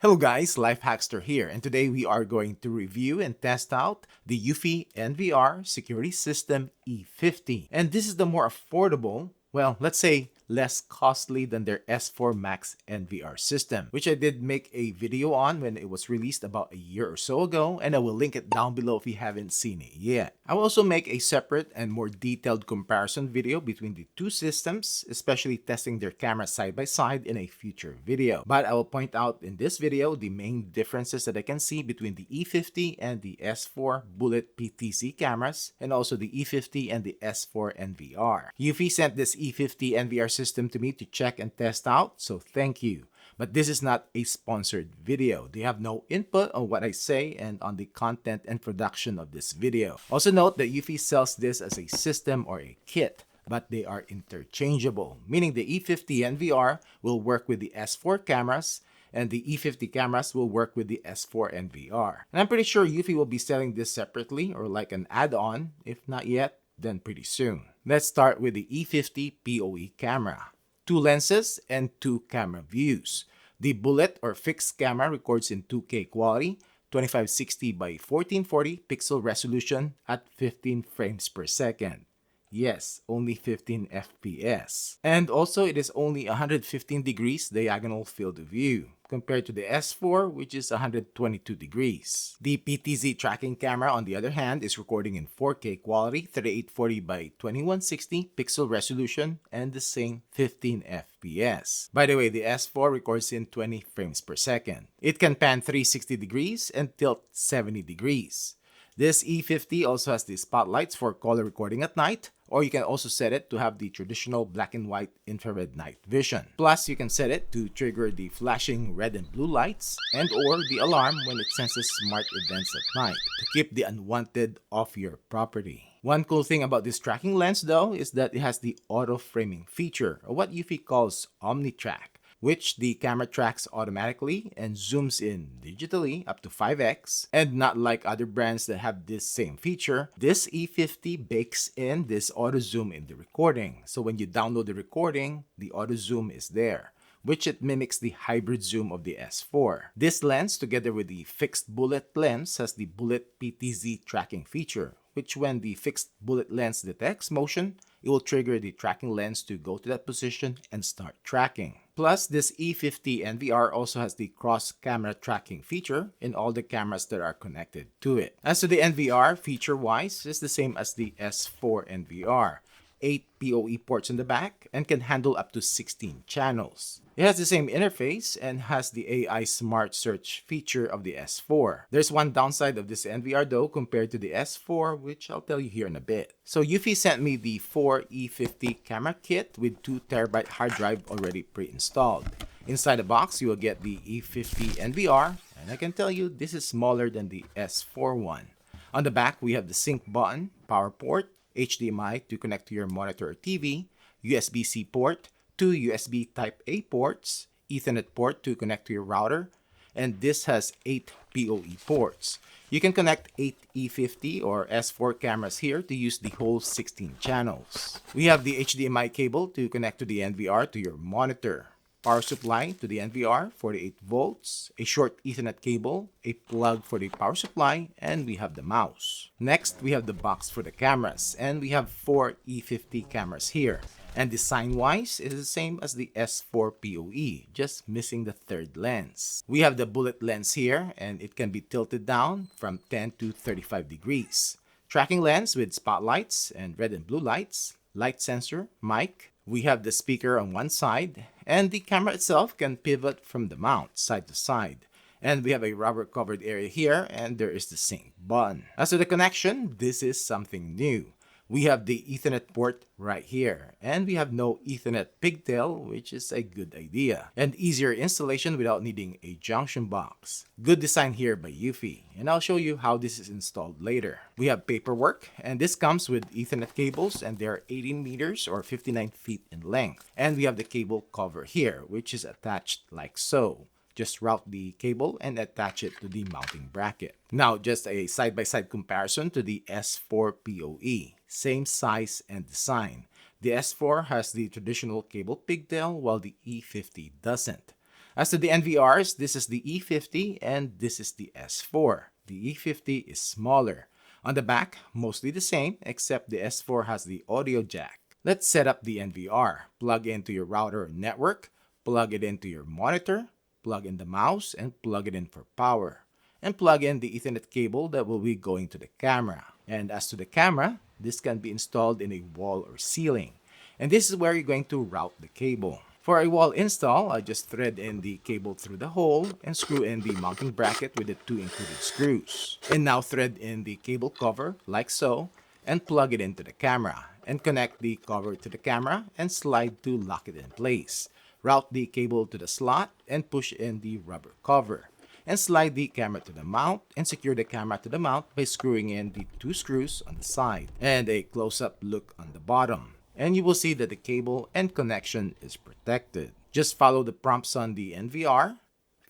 Hello guys, LifeHackster here, and today we are going to review and test out the eufy NVR Security System E50. And this is the more affordable, well, let's say less costly than their S4 Max NVR system, which I did make a video on when it was released about a year or so ago, and I will link it down below if you haven't seen it yet. I will also make a separate and more detailed comparison video between the two systems, especially testing their cameras side by side in a future video. But I will point out in this video the main differences that I can see between the E50 and the S4 bullet-PTZ cameras, and also the E50 and the S4 NVR. eufy sent this E50 NVR system to me to check and test out, so thank you. But this is not a sponsored video. They have no input on what I say and on the content and production of this video. Also note that eufy sells this as a system or a kit, but they are interchangeable, meaning the E50 NVR will work with the S4 cameras and the E50 cameras will work with the S4 NVR. And I'm pretty sure eufy will be selling this separately or like an add-on. If not yet, then pretty soon. Let's start with the E50 PoE camera. 2 lenses and 2 camera views. The bullet or fixed camera records in 2K quality, 2560 by 1440 pixel resolution at 15 frames per second. Yes, only 15 FPS. And also it is only 115 degrees diagonal field of view, compared to the S4 which is 122 degrees. The PTZ tracking camera on the other hand is recording in 4K quality, 3840 by 2160 pixel resolution and the same 15 FPS. By the way, the S4 records in 20 frames per second. It can pan 360 degrees and tilt 70 degrees. This E50 also has the spotlights for color recording at night, or you can also set it to have the traditional black and white infrared night vision. Plus, you can set it to trigger the flashing red and blue lights and or the alarm when it senses smart events at night to keep the unwanted off your property. One cool thing about this tracking lens though is that it has the auto framing feature, or what eufy calls OmniTrack, which the camera tracks automatically and zooms in digitally up to 5x. And not like other brands that have this same feature, this E50 bakes in this auto zoom in the recording. So when you download the recording, the auto zoom is there, which it mimics the hybrid zoom of the S4. This lens, together with the fixed bullet lens, has the bullet-PTZ tracking feature, which when the fixed bullet lens detects motion, it will trigger the tracking lens to go to that position and start tracking. Plus, this E50 NVR also has the cross-camera tracking feature in all the cameras that are connected to it. As to the NVR, feature-wise, it's the same as the S4 NVR. 8 PoE ports in the back and can handle up to 16 channels. It has the same interface and has the AI Smart Search feature of the S4. There's one downside of this NVR though compared to the S4, which I'll tell you here in a bit. So eufy sent me the 4 E50 camera kit with 2TB hard drive already pre-installed. Inside the box, you will get the E50 NVR, and I can tell you this is smaller than the S4 one. On the back, we have the sync button, power port, HDMI to connect to your monitor or TV, USB-C port, 2 USB Type-A ports, Ethernet port to connect to your router, and this has 8 PoE ports. You can connect 8 E50 or S4 cameras here to use the whole 16 channels. We have the HDMI cable to connect to the NVR to your monitor. Power supply to the NVR, 48 volts, a short Ethernet cable, a plug for the power supply, and we have the mouse. Next, we have the box for the cameras, and we have 4 E50 cameras here. And design-wise, it is the same as the S4 PoE, just missing the third lens. We have the bullet lens here, and it can be tilted down from 10 to 35 degrees. Tracking lens with spotlights and red and blue lights, light sensor, mic. We have the speaker on one side, and the camera itself can pivot from the mount side to side. And we have a rubber covered area here, and there is the sync button. As to the connection, this is something new. We have the Ethernet port right here, and we have no Ethernet pigtail, which is a good idea. And easier installation without needing a junction box. Good design here by eufy, and I'll show you how this is installed later. We have paperwork, and this comes with Ethernet cables, and they are 18 meters or 59 feet in length. And we have the cable cover here, which is attached like so. Just route the cable and attach it to the mounting bracket. Now, just a side-by-side comparison to the S4 PoE. Same size and design. The S4 has the traditional cable pigtail while the E50 doesn't. As to the NVRs, this is the E50 and this is the S4. The E50 is smaller. On the back, mostly the same, except the S4 has the audio jack. Let's set up the NVR. Plug into your router or network, plug it into your monitor, plug in the mouse, and plug it in for power. And plug in the Ethernet cable that will be going to the camera. And as to the camera, this can be installed in a wall or ceiling. And this is where you're going to route the cable. For a wall install, I just thread in the cable through the hole and screw in the mounting bracket with the 2 included screws. And now thread in the cable cover like so and plug it into the camera. And connect the cover to the camera and slide to lock it in place. Route the cable to the slot and push in the rubber cover. And slide the camera to the mount and secure the camera to the mount by screwing in the 2 screws on the side. And a close-up look on the bottom. And you will see that the cable and connection is protected. Just follow the prompts on the NVR,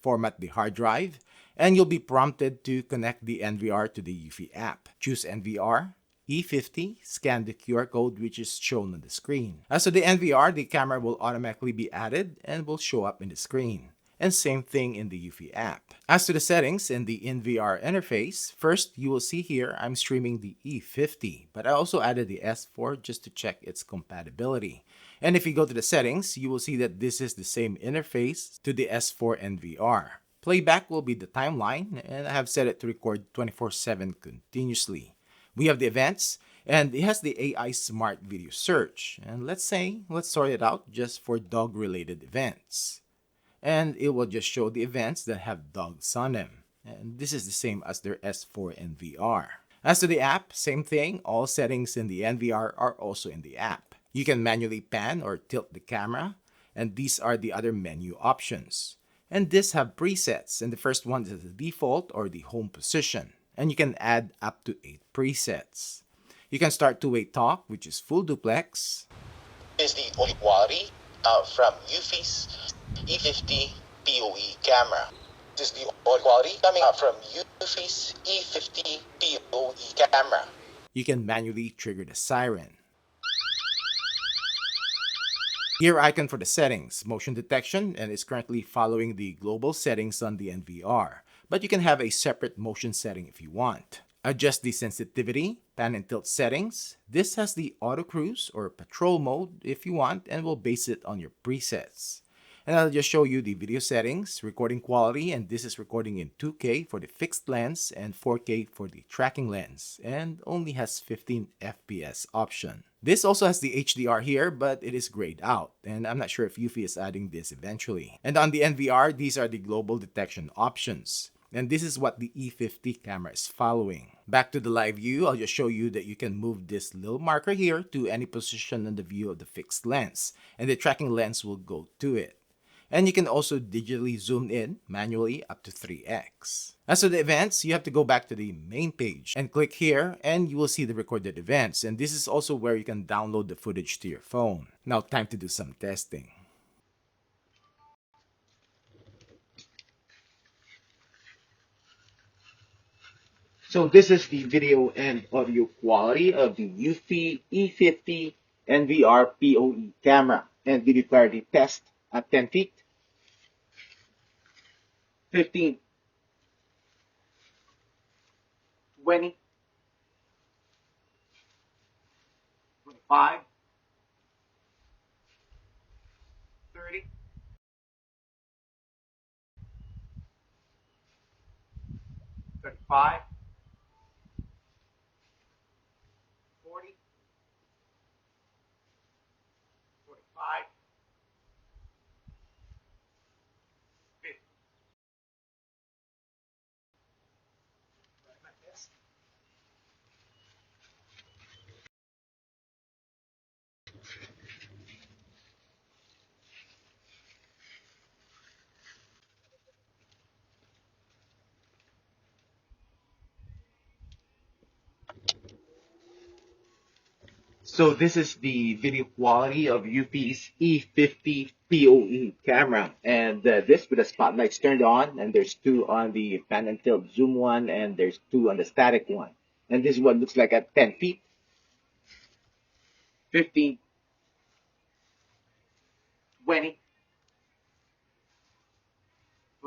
format the hard drive, and you'll be prompted to connect the NVR to the Eufy app. Choose NVR E50, scan the QR code which is shown on the screen. As to the NVR, the camera will automatically be added and will show up in the screen. And same thing in the Eufy app. As to the settings in the NVR interface, first you will see here I'm streaming the E50, but I also added the S4 just to check its compatibility. And if you go to the settings, you will see that this is the same interface to the S4 NVR. Playback will be the timeline, and I have set it to record 24/7 continuously. We have the events, and it has the AI Smart Video Search. And let's sort it out just for dog-related events. And it will just show the events that have dogs on them. And this is the same as their S4 NVR. As to the app, same thing. All settings in the NVR are also in the app. You can manually pan or tilt the camera, and these are the other menu options. And these have presets, and the first one is the default or the home position. And you can add up to 8 presets. You can start two-way talk, which is full duplex. Is the audio quality from eufy's E50 PoE camera. This is the audio quality coming out from eufy's E50 PoE camera. You can manually trigger the siren. Gear icon for the settings, motion detection, and is currently following the global settings on the NVR. But you can have a separate motion setting if you want. Adjust the sensitivity, pan and tilt settings. This has the auto cruise or patrol mode if you want and will base it on your presets. And I'll just show you the video settings, recording quality, and this is recording in 2K for the fixed lens and 4K for the tracking lens, and only has 15 FPS option. This also has the HDR here, but it is grayed out, and I'm not sure if Eufy is adding this eventually. And on the NVR, these are the global detection options. And this is what the E50 camera is following. Back to the live view, I'll just show you that you can move this little marker here to any position on the view of the fixed lens, and the tracking lens will go to it. And you can also digitally zoom in manually up to 3x. As for the events, you have to go back to the main page and click here and you will see the recorded events. And this is also where you can download the footage to your phone. Now time to do some testing. So this is the video and audio quality of the Eufy E50 NVR PoE camera and video clarity test at 10 feet, 15, 20, 25, 30, 35, 40, 45, 50. So this is the video quality of Eufy's E50 PoE camera, and this with the spotlights turned on, and there's 2 on the pan and tilt zoom one, and there's 2 on the static one. And this is what it looks like at 10 feet, 15, 20,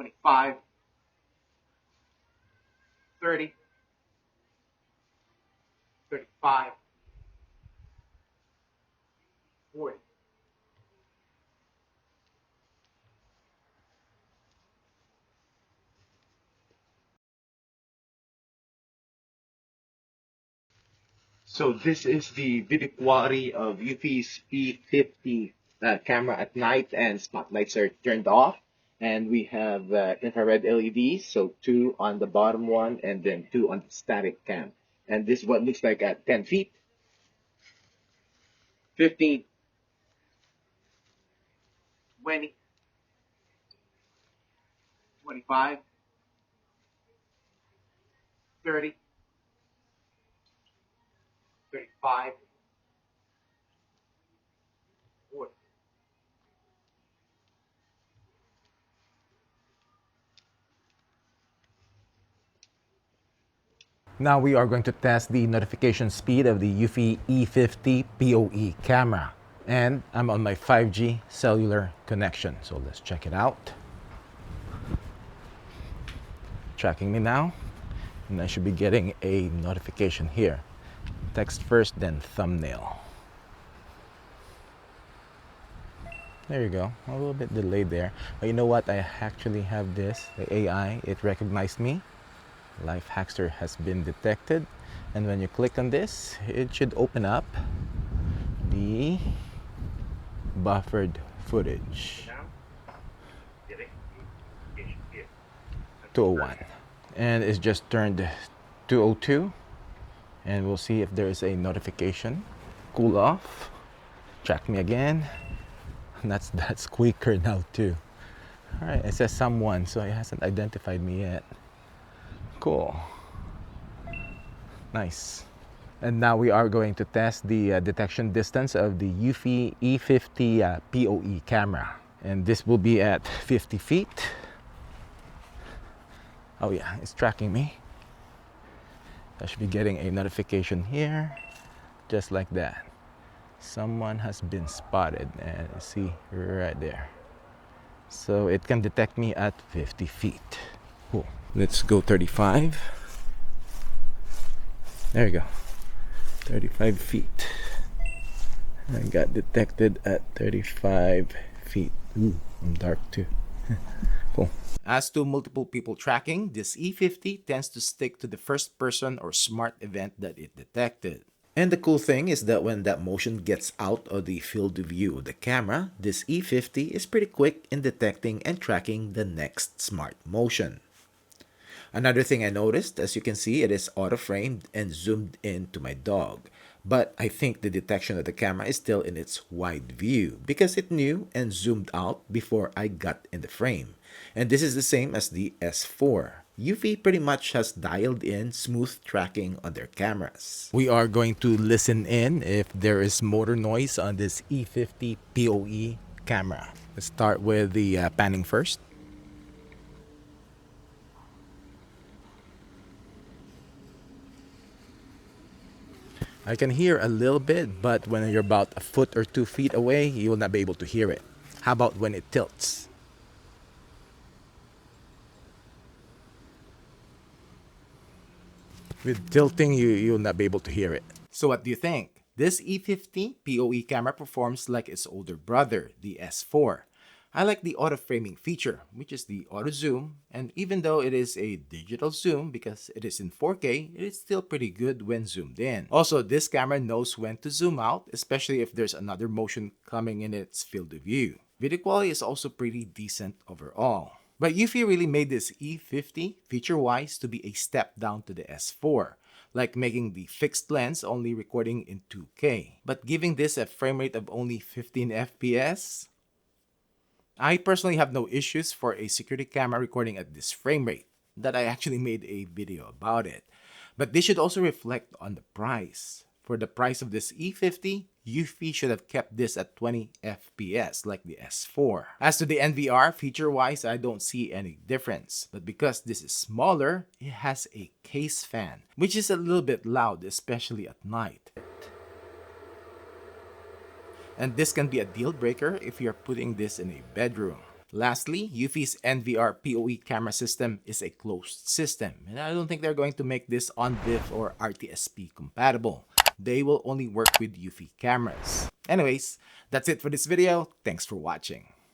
25, 30, 35, 40. So this is the video quality of Eufy's E50 camera at night, and spotlights are turned off. And we have infrared LEDs, so two on the bottom one and then two on the static cam. And this is what looks like at 10 feet, 15, 20, 25, 30, 35, 40. Now we are going to test the notification speed of the Eufy E50 PoE camera. And I'm on my 5G cellular connection. So let's check it out. Tracking me now. And I should be getting a notification here. Text first, then thumbnail. There you go. A little bit delayed there. But you know what? I actually have this. The AI, it recognized me. LifeHackster has been detected. And when you click on this, it should open up the buffered footage. 201. And it's just turned 202. And we'll see if there is a notification. Cool off. Track me again. That's quicker now too. All right, it says someone, so it hasn't identified me yet. Cool. Nice. And now we are going to test the detection distance of the Eufy E50 PoE camera. And this will be at 50 feet. Oh yeah, it's tracking me. I should be getting a notification here, just like that. Someone has been spotted, and see right there. So it can detect me at 50 feet. Cool. Let's go 35. There you go. 35 feet. I got detected at 35 feet. Ooh, I'm dark too. Cool. As to multiple people tracking, this E50 tends to stick to the first person or smart event that it detected. And the cool thing is that when that motion gets out of the field of view of the camera, this E50 is pretty quick in detecting and tracking the next smart motion. Another thing I noticed, as you can see, it is auto-framed and zoomed in to my dog. But I think the detection of the camera is still in its wide view because it knew and zoomed out before I got in the frame. And this is the same as the S4. Eufy pretty much has dialed in smooth tracking on their cameras. We are going to listen in if there is motor noise on this E50 PoE camera. Let's start with the panning first. I can hear a little bit, but when you're about a foot or 2 feet away, you will not be able to hear it. How about when it tilts? With tilting, you'll not be able to hear it. So what do you think? This E50 PoE camera performs like its older brother, the S4. I like the auto framing feature, which is the auto zoom, and even though it is a digital zoom because it is in 4K, it is still pretty good when zoomed in. Also, this camera knows when to zoom out, especially if there's another motion coming in its field of view. Video quality is also pretty decent overall. But Eufy really made this E50 feature-wise to be a step down to the S4, like making the fixed lens only recording in 2K, but giving this a frame rate of only 15 FPS. I personally have no issues for a security camera recording at this frame rate, that I actually made a video about it. But this should also reflect on the price. For the price of this E50, Eufy should have kept this at 20 FPS like the S4. As to the NVR, feature-wise, I don't see any difference. But because this is smaller, it has a case fan, which is a little bit loud, especially at night. And this can be a deal breaker if you're putting this in a bedroom. Lastly, Eufy's NVR PoE camera system is a closed system, and I don't think they're going to make this on VIF or RTSP compatible. They will only work with Eufy cameras. Anyways, that's it for this video. Thanks for watching.